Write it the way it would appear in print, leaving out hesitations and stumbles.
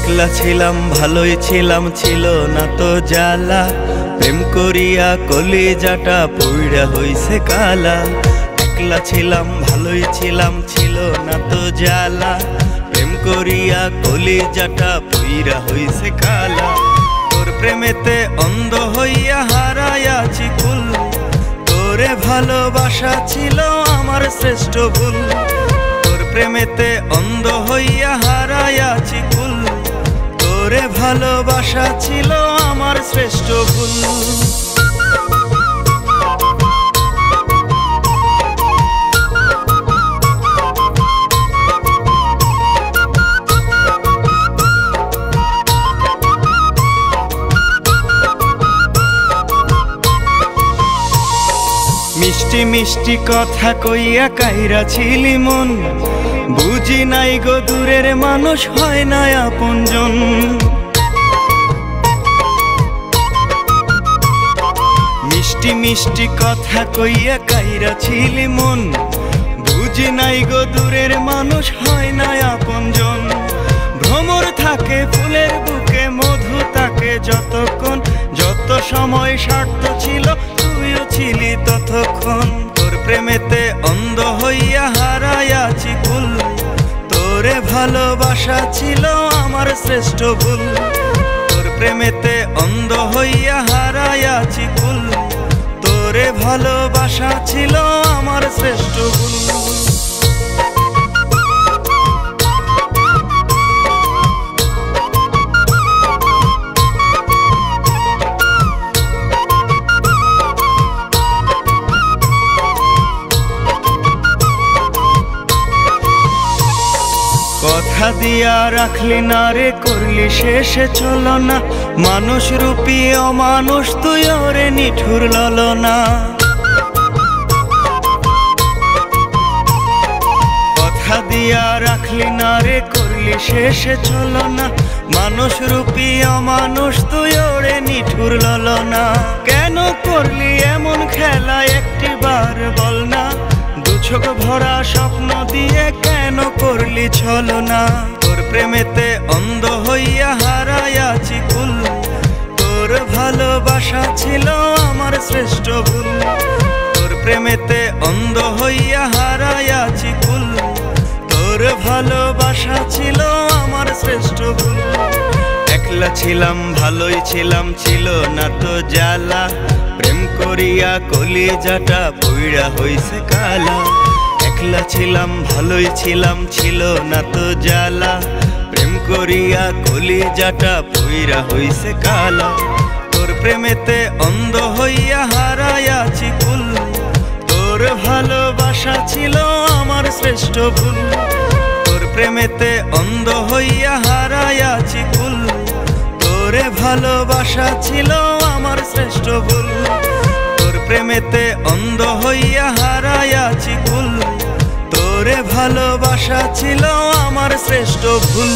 একলা ছিলাম ভালোই ছিলাম, ছিল না তো জ্বালা। প্রেম করিয়া কলিজাটা পুইড়া হইছে কালা। একলা ছিলাম ভালোই ছিলাম, ছিল না তো জ্বালা। প্রেম করিয়া কলিজাটা পুইড়া হইছে কালা। তোর প্রেমেতে অন্ধ হইয়া হারাইয়াছি কুল। তোরে ভালোবাসা ছিল আমার শ্রেষ্ঠ ভুল। তোর প্রেমেতে অন্ধ হইয়া হারাইয়াছি কুল। তোরে ভালোবাসা ছিল আমার শ্রেষ্ঠ ভুল। মিষ্টি মিষ্টি কথা কইয়া কাইরা ছিলি মন। বুঝি নাই গো দূরের মানুষ হয় না আপনজন। মিষ্টি মিষ্টি কথা কইয়া কাইরা ছিলি মন। বুঝি নাই গো দূরের মানুষ হয় না আপনজন। ভ্রমর থাকে ফুলের বুকে, মধু থাকে যতক্ষণ। যত সময় স্বার্থ ছিল তুইও ছিলি ততক্ষণ। তোর প্রেমেতে অন্ধ হইয়া হারাইয়াছি কুল। তোরে ভালোবাসা ছিল আমার শ্রেষ্ঠ ভুল। তোর প্রেমেতে অন্ধ হইয়া হারাইয়াছি কুল। তোরে ভালোবাসা ছিল আমার শ্রেষ্ঠ ভুল। কথা দিয়া রাখলি না রে, করলি শেষে চলো না। মানুষ রূপী অমানুষ তুই ওরে নিঠুর ললনা। কথা দিয়া রাখলি না রে, করলি শেষে চলো না। মানুষ রূপী অমানুষ তুই ওরে নিঠুর ললনা। কেন করলি এমন খেলা একটি বার বল না। চোখ ভরা স্বপ্ন দিয়ে কেন করলি ছলনা। তোর প্রেমেতে অন্ধ হইয়া হারাইয়াছি কুল। তোর ভালোবাসা ছিল আমার শ্রেষ্ঠ ভুল। তোর প্রেমেতে অন্ধ হইয়া হারাইয়াছি কুল। তোর ভালোবাসা ছিল আমার শ্রেষ্ঠ ভুল। একলা ছিলাম ভালোই ছিলাম, ছিল না তো জ্বালা। প্রেম করিয়া কলিজাটা পুইড়া হইছে কালা। একলা ছিলাম ভালোই ছিলাম, ছিল না তো জ্বালা। প্রেম করিয়া কলিজাটা পুইড়া হইছে কালা। তোর প্রেমেতে অন্ধ হইয়া হারাইয়াছি কুল। তোর ভালোবাসা ছিল আমার শ্রেষ্ঠ ভুল। তোর প্রেমেতে অন্ধ হইয়া হারাইয়াছি কুল। তোরে ভালোবাসা ছিল আমার শ্রেষ্ঠ ভুল। তোর প্রেমেতে অন্ধ হইয়া হারাইয়াছি কুল। তোরে ভালোবাসা ছিল আমার শ্রেষ্ঠ ভুল।